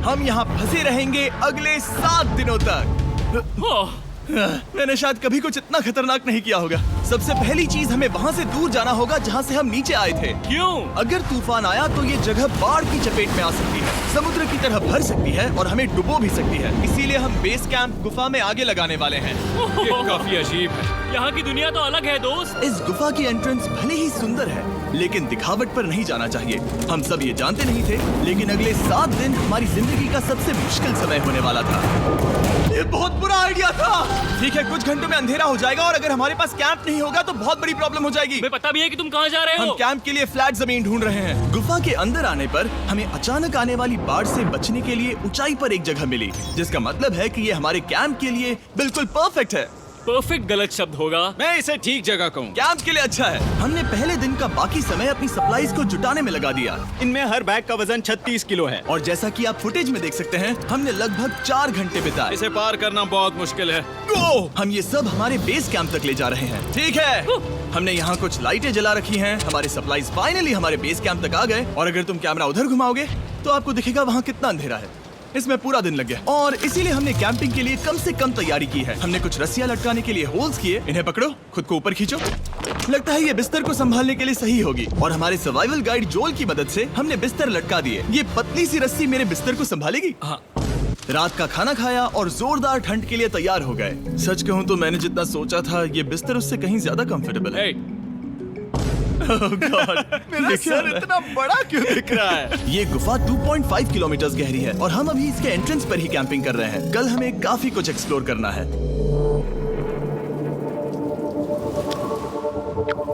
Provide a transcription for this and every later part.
हम यहाँ फंसे रहेंगे अगले 7 दिनों तक। मैंने शायद कभी कुछ इतना खतरनाक नहीं किया होगा। सबसे पहली चीज हमें वहाँ से दूर जाना होगा जहाँ से हम नीचे आए थे। क्यों? अगर तूफान आया तो ये जगह बाढ़ की चपेट में आ सकती है, समुद्र की तरह भर सकती है और हमें डुबो भी सकती है। इसीलिए हम बेस कैंप गुफा में आगे लगाने वाले हैं। ये काफी अजीब है। यहाँ की दुनिया तो अलग है दोस्त। इस गुफा की एंट्रेंस भले ही सुंदर है, लेकिन दिखावट पर नहीं जाना चाहिए। हम सब ये जानते नहीं थे, लेकिन अगले 7 दिन हमारी जिंदगी का सबसे मुश्किल समय होने वाला था। ये बहुत बुरा आइडिया था। ठीक है, कुछ घंटों में अंधेरा हो जाएगा और अगर हमारे पास कैंप नहीं होगा तो बहुत बड़ी प्रॉब्लम हो जाएगी। हमें पता भी है कि तुम कहाँ जा रहे हम हो। कैंप के लिए फ्लैट जमीन ढूंढ रहे हैं। गुफा के अंदर आने पर हमें अचानक आने वाली बाढ़ से बचने के लिए ऊंचाई पर एक जगह मिली, जिसका मतलब है कि ये हमारे कैंप के लिए बिल्कुल परफेक्ट है। परफेक्ट गलत शब्द होगा। मैं इसे ठीक जगह कहूँ। कैंप के लिए अच्छा है। हमने पहले दिन का बाकी समय अपनी सप्लाईज को जुटाने में लगा दिया। इनमें हर बैग का वजन 36 किलो है और जैसा कि आप फुटेज में देख सकते हैं, हमने लगभग 4 घंटे बिताए। इसे पार करना बहुत मुश्किल है। हम ये सब हमारे बेस कैंप तक ले जा रहे हैं। ठीक है, हमने यहाँ कुछ लाइटें जला रखी हैं। हमारे सप्लाईज फाइनली हमारे बेस कैंप तक आ गए और अगर तुम कैमरा उधर घुमाओगे तो आपको दिखेगा वहाँ कितना अंधेरा है। इसमें पूरा दिन लग गया और इसीलिए हमने कैंपिंग के लिए कम से कम तैयारी की है। हमने कुछ रस्सियां लटकाने के लिए होल्स किए। इन्हें पकड़ो, खुद को ऊपर खींचो। लगता है ये बिस्तर को संभालने के लिए सही होगी और हमारे सर्वाइवल गाइड जोल की मदद से हमने बिस्तर लटका दिए। ये पतली सी रस्सी मेरे बिस्तर को संभालेगी। हाँ। रात का खाना खाया और जोरदार ठंड के लिए तैयार हो गए। सच कहूँ तो मैंने जितना सोचा था ये बिस्तर उससे कहीं ज्यादा कंफर्टेबल है। Oh God, मेरा सर इतना बड़ा क्यों दिख रहा है? ये गुफा 2.5 किलोमीटर गहरी है और हम अभी इसके एंट्रेंस पर ही कैंपिंग कर रहे हैं। कल हमें काफी कुछ एक्सप्लोर करना है।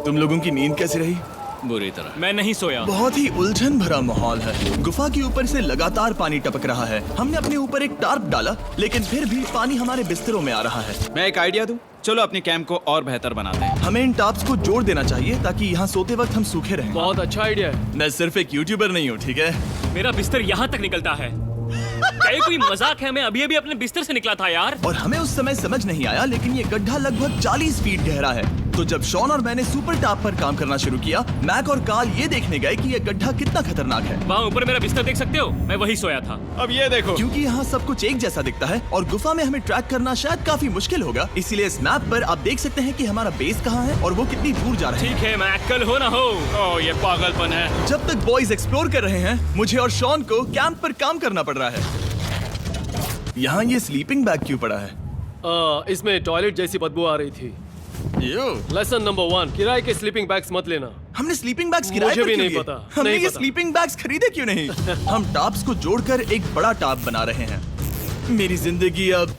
तुम लोगों की नींद कैसी रही? बुरी तरह। मैं नहीं सोया। बहुत ही उलझन भरा माहौल है। गुफा के ऊपर से लगातार पानी टपक रहा है। हमने अपने ऊपर एक टार्प डाला, लेकिन फिर भी पानी हमारे बिस्तरों में आ रहा है। मैं एक आइडिया दूं? चलो अपने कैंप को और बेहतर बनाते हैं। हमें इन टार्प्स को जोड़ देना चाहिए ताकि यहाँ सोते वक्त हम सूखे रहें। बहुत अच्छा आइडिया है। मैं सिर्फ एक यूट्यूबर नहीं हूँ, ठीक है? मेरा बिस्तर यहाँ तक निकलता है। क्या ये कोई मजाक है? मैं अभी अभी अपने बिस्तर से निकला था यार। और हमें उस समय समझ नहीं आया, लेकिन ये गड्ढा लगभग 40 फीट गहरा है। तो जब शॉन और मैंने सुपर टाप पर काम करना शुरू किया, मैक और कार्ल ये देखने गए कि ये गड्ढा कितना खतरनाक है। वहाँ ऊपर मेरा बिस्तर देख सकते हो? मैं वही सोया था। अब ये देखो, क्योंकि यहाँ सब कुछ एक जैसा दिखता है और गुफा में हमें ट्रैक करना शायद काफी मुश्किल होगा, इसीलिए इस मैप पर आप देख सकते हैं कि हमारा बेस कहाँ है और वो कितनी दूर जा रहे हैं। ठीक है, मैं कल हो ना हो। ओह ये पागलपन है। जब तक बॉयज एक्सप्लोर कर रहे हैं, मुझे और शॉन को कैंप पर काम करना पड़ रहा है। यहाँ ये स्लीपिंग बैग क्यों पड़ा है? इसमें टॉयलेट जैसी बदबू आ रही थी। लेसन नंबर 1, किराए के स्लीपिंग बैग्स मत लेना। हमने स्लीपिंग बैग्स किराए मुझे पर भी क्यों नहीं लिए? पता, हमने नहीं ये पता। स्लीपिंग बैग्स खरीदे क्यों नहीं? हम टाप्स को जोड़कर एक बड़ा टाप बना रहे हैं। मेरी जिंदगी अब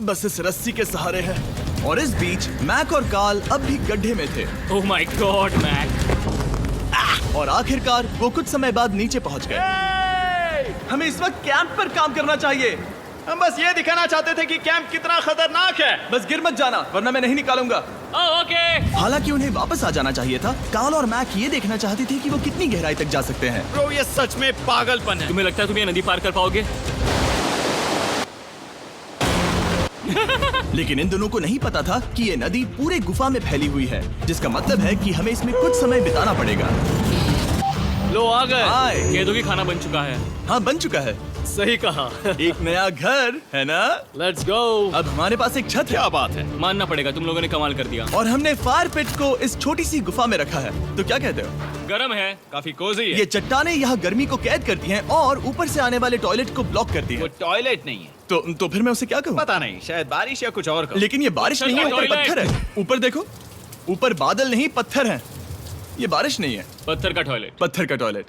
बस इस रस्सी के सहारे है। और इस बीच मैक और कार्ल अब भी गड्ढे में थे। Oh my god Mac. और आखिरकार वो कुछ समय बाद नीचे पहुंच गए। हमें इस वक्त कैंप पर काम करना चाहिए। हम बस ये दिखाना चाहते थे कि कैंप कितना खतरनाक है। बस गिर मत जाना, वरना मैं नहीं निकालूंगा। ओके। हालांकि उन्हें वापस आ जाना चाहिए था। कार्ल और मैक ये देखना चाहते थे कि वो कितनी गहराई तक जा सकते हैं। ब्रो ये सच में पागलपन है। तुम्हें लगता है तुम ये नदी पार कर पाओगे? लेकिन इन दोनों को नहीं पता था कि ये नदी पूरे गुफा में फैली हुई है, जिसका मतलब है कि हमें इसमें कुछ समय बिताना पड़ेगा। लो आ गए। हाय। कह दो कि खाना बन चुका है। हाँ, बन चुका है। सही कहा। एक नया घर है ना? Let's go. अब हमारे पास एक छत है। क्या बात है। मानना पड़ेगा, तुम लोगों ने कमाल कर दिया। और हमने फायर पिट को इस छोटी सी गुफा में रखा है। तो क्या कहते हो? गरम है। काफी कोजी है। ये चट्टानें यहाँ गर्मी को कैद करती हैं और ऊपर से आने वाले टॉयलेट को ब्लॉक करती वो हैं। टॉयलेट नहीं है। तो फिर मैं उसे क्या कहूँ? पता नहीं, शायद बारिश या कुछ और कहो। लेकिन ये बारिश नहीं है, ऊपर टॉयलेट। पत्थर है। ऊपर देखो, ऊपर बादल नहीं पत्थर हैं। ये बारिश नहीं है, पत्थर का टॉयलेट। पत्थर का टॉयलेट।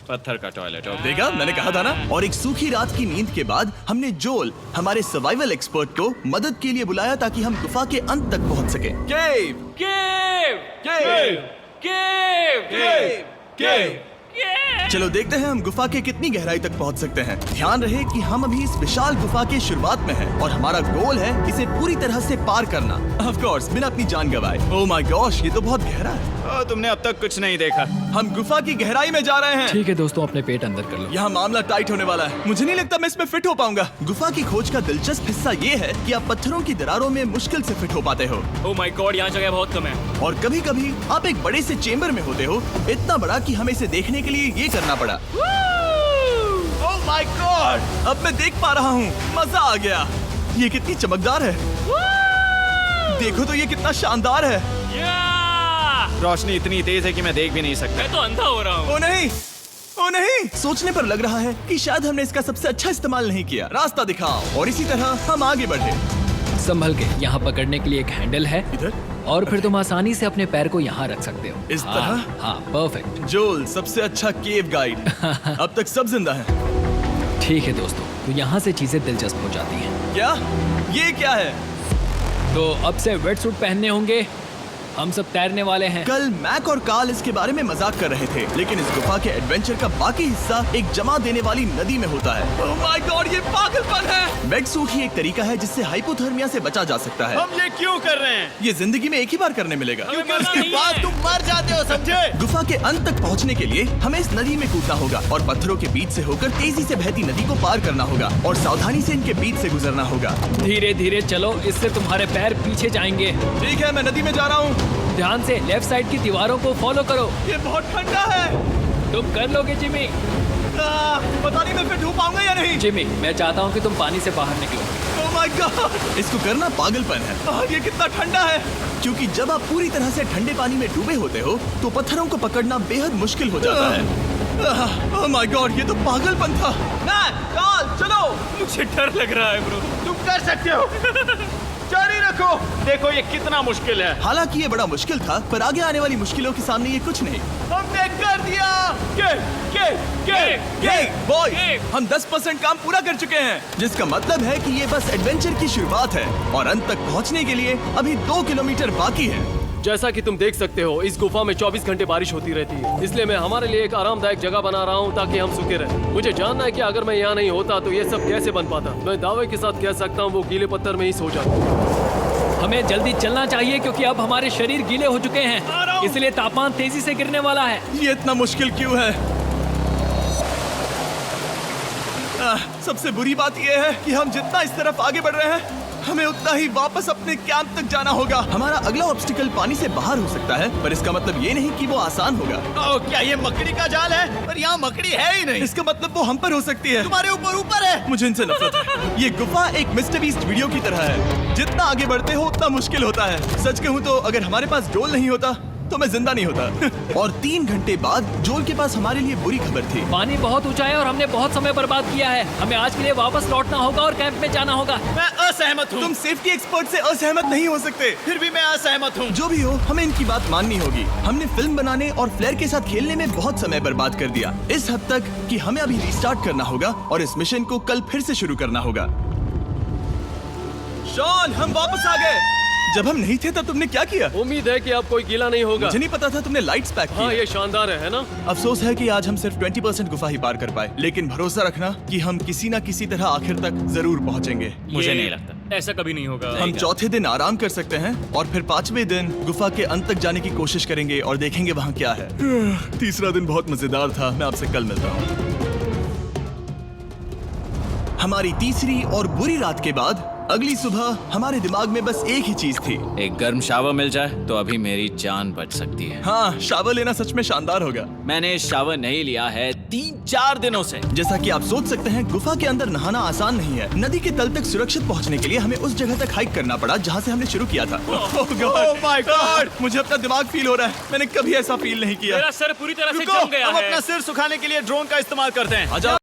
पत्थर का टॉयलेट। देखा, मैंने कहा था ना। और एक सूखी रात की नींद के बाद हमने जोल, हमारे सर्वाइवल एक्सपर्ट को मदद के लिए बुलाया ताकि हम गुफा के अंत तक पहुंच सके। केव, केव, केव, केव, केव, केव। केव। चलो देखते हैं हम गुफा के कितनी गहराई तक पहुंच सकते हैं। ध्यान रहे कि हम अभी इस विशाल गुफा के शुरुआत में हैं और हमारा गोल है इसे पूरी तरह से पार करना। ऑफ कोर्स, बिना अपनी जान गंवाए। ओह माय गॉश, ये तो बहुत गहरा है। तुमने अब तक कुछ नहीं देखा। हम गुफा की गहराई में जा रहे हैं। ठीक है दोस्तों, अपने पेट अंदर कर लो। यहाँ मामला टाइट होने वाला है। मुझे नहीं लगता मैं इसमें फिट हो पाऊंगा। गुफा की खोज का दिलचस्प हिस्सा ये है कि आप पत्थरों की दरारों में मुश्किल से फिट हो पाते हो। ओह माय गॉड, यहाँ जगह बहुत कम है। और कभी कभी आप एक बड़े से चेम्बर में होते हो, इतना बड़ा कि हमें इसे देखने के लिए ये करना पड़ा। ओह माय गॉड! अब मैं देख पा रहा हूँ, मजा आ गया। ये कितनी चमकदार है। देखो तो ये कितना शानदार है। या! रोशनी इतनी तेज है कि मैं देख भी नहीं सकता। मैं तो अंधा हो रहा हूँ। ओ नहीं, ओ नहीं, सोचने पर लग रहा है कि शायद हमने इसका सबसे अच्छा इस्तेमाल नहीं किया। रास्ता दिखाओ। और इसी तरह हम आगे बढ़े। संभल के, यहाँ पकड़ने के लिए एक हैंडल है इधर और फिर तुम आसानी से अपने पैर को यहाँ रख सकते हो। इस हाँ, तरह? हाँ, परफेक्ट। जोल, सबसे अच्छा केव गाइड। अब तक सब जिंदा हैं। ठीक है दोस्तों, तो यहाँ से चीजें दिलचस्प हो जाती हैं। क्या? ये क्या है? तो अब से वेट सूट पहनने होंगे। हम सब तैरने वाले हैं। कल मैक और कार्ल इसके बारे में मजाक कर रहे थे, लेकिन इस गुफा के एडवेंचर का बाकी हिस्सा एक जमा देने वाली नदी में होता है। ओह माय गॉड, ये पागलपन है। वेट सूट ही एक तरीका है जिससे हाइपोथर्मिया से बचा जा सकता है। हम ये क्यों कर रहे हैं? ये जिंदगी में एक ही बार करने मिलेगा। क्योंकि मरना उसके नहीं बाद है। तुम मर जाते हो, समझे? गुफा के अंत तक पहुंचने के लिए हमें इस नदी में कूदना होगा और पत्थरों के बीच से होकर तेजी से बहती नदी को पार करना होगा और सावधानी से इनके बीच से गुजरना होगा। धीरे धीरे चलो, इससे तुम्हारे पैर पीछे जाएंगे। ठीक है, मैं नदी में जा रहा हूँ। ध्यान से लेफ्ट साइड की दीवारों को फॉलो करो। ये बहुत ठंडा है। तुम कर लोगे जिमी। पता नहीं मैं फिर डूब पाऊंगा या नहीं। जिमी, मैं चाहता हूँ कि तुम पानी से बाहर निकलो। ओह माय गॉड, इसको करना पागलपन है। ये कितना ठंडा है। क्योंकि जब आप पूरी तरह से ठंडे पानी में डूबे होते हो तो पत्थरों को पकड़ना बेहद मुश्किल हो जाता है। ओह माय गॉड, ये तो पागलपन था। चलो। मुझे डर लग रहा है ब्रो। तुम कर सकते हो। जारी रखो। देखो ये कितना मुश्किल है। हालांकि ये बड़ा मुश्किल था, पर आगे आने वाली मुश्किलों के सामने ये कुछ नहीं। हमने कर दिया। बॉय, हम 10% काम पूरा कर चुके हैं, जिसका मतलब है कि ये बस एडवेंचर की शुरुआत है और अंत तक पहुंचने के लिए अभी 2 किलोमीटर बाकी है। जैसा कि तुम देख सकते हो, इस गुफा में 24 घंटे बारिश होती रहती है। इसलिए मैं हमारे लिए एक आरामदायक जगह बना रहा हूँ ताकि हम सूखे रहें। मुझे जानना है कि अगर मैं यहाँ नहीं होता तो ये सब कैसे बन पाता। मैं दावे के साथ कह सकता हूँ वो गीले पत्थर में ही सो जाता। हमें जल्दी चलना चाहिए क्योंकि अब हमारे शरीर गीले हो चुके हैं, इसलिए तापमान तेजी से गिरने वाला है। ये इतना मुश्किल क्यों है? सबसे बुरी बात यह है कि हम जितना इस तरफ आगे बढ़ रहे हैं, हमें उतना ही वापस अपने कैंप तक जाना होगा। हमारा अगला ऑब्स्टिकल पानी से बाहर हो सकता है, पर इसका मतलब ये नहीं कि वो आसान होगा। ओह, क्या ये मकड़ी का जाल है? पर यहाँ मकड़ी है ही नहीं। इसका मतलब वो हम पर हो सकती है। तुम्हारे ऊपर है। मुझे इनसे नफरत है। ये गुफा एक मिस्टर बीस्ट वीडियो की तरह है। जितना आगे बढ़ते हो उतना मुश्किल होता है। सच कहूँ तो अगर हमारे पास जोल नहीं होता तो मैं जिंदा नहीं होता। और 3 घंटे बाद जोल के पास हमारे लिए बुरी खबर थी। पानी बहुत ऊंचा है और हमने बहुत समय बर्बाद किया है। हमें आज के लिए वापस लौटना होगा और कैंप में जाना होगा। मैं असहमत हूँ। तुम सेफ्टी एक्सपर्ट से असहमत नहीं हो सकते। फिर भी मैं असहमत हूँ। जो भी हो, हमें इनकी बात माननी होगी। हमने फिल्म बनाने और फ्लेयर के साथ खेलने में बहुत समय बर्बाद कर दिया, इस हद तक कि हमें अभी रिस्टार्ट करना होगा और इस मिशन को कल फिर से शुरू करना होगा। शॉन, हम वापस आ गए। जब हम नहीं थे तब तुमने क्या किया? उम्मीद है कि अब कोई गीला नहीं होगा। मुझे नहीं पता था तुमने लाइट्स पैक हाँ, की। ये शानदार है ना? अफसोस है कि आज हम सिर्फ 20% गुफा ही पार कर पाए, लेकिन भरोसा रखना कि हम किसी न किसी तरह आखिर तक जरूर पहुंचेंगे। मुझे नहीं लगता। ऐसा कभी नहीं होगा। हम चौथे दिन आराम कर सकते हैं और फिर 5वें दिन गुफा के अंत तक जाने की कोशिश करेंगे और देखेंगे वहाँ क्या है। तीसरा दिन बहुत मजेदार था। मैं आपसे कल मिलता हूँ। हमारी तीसरी और बुरी रात के बाद अगली सुबह हमारे दिमाग में बस एक ही चीज थी। एक गर्म शावर मिल जाए तो अभी मेरी जान बच सकती है। हाँ, शावर लेना सच में शानदार होगा। मैंने शावर नहीं लिया है 3-4 दिनों से। जैसा कि आप सोच सकते हैं, गुफा के अंदर नहाना आसान नहीं है। नदी के तल तक सुरक्षित पहुंचने के लिए हमें उस जगह तक हाइक करना पड़ा जहां से हमने शुरू किया था। Oh my God! मुझे अपना दिमाग फील हो रहा है। मैंने कभी ऐसा फील नहीं किया। मेरा सर पूरी तरह से रुको, जम गया हम है। अपना सिर सुखाने के लिए ड्रोन का इस्तेमाल करते हैं। आजा।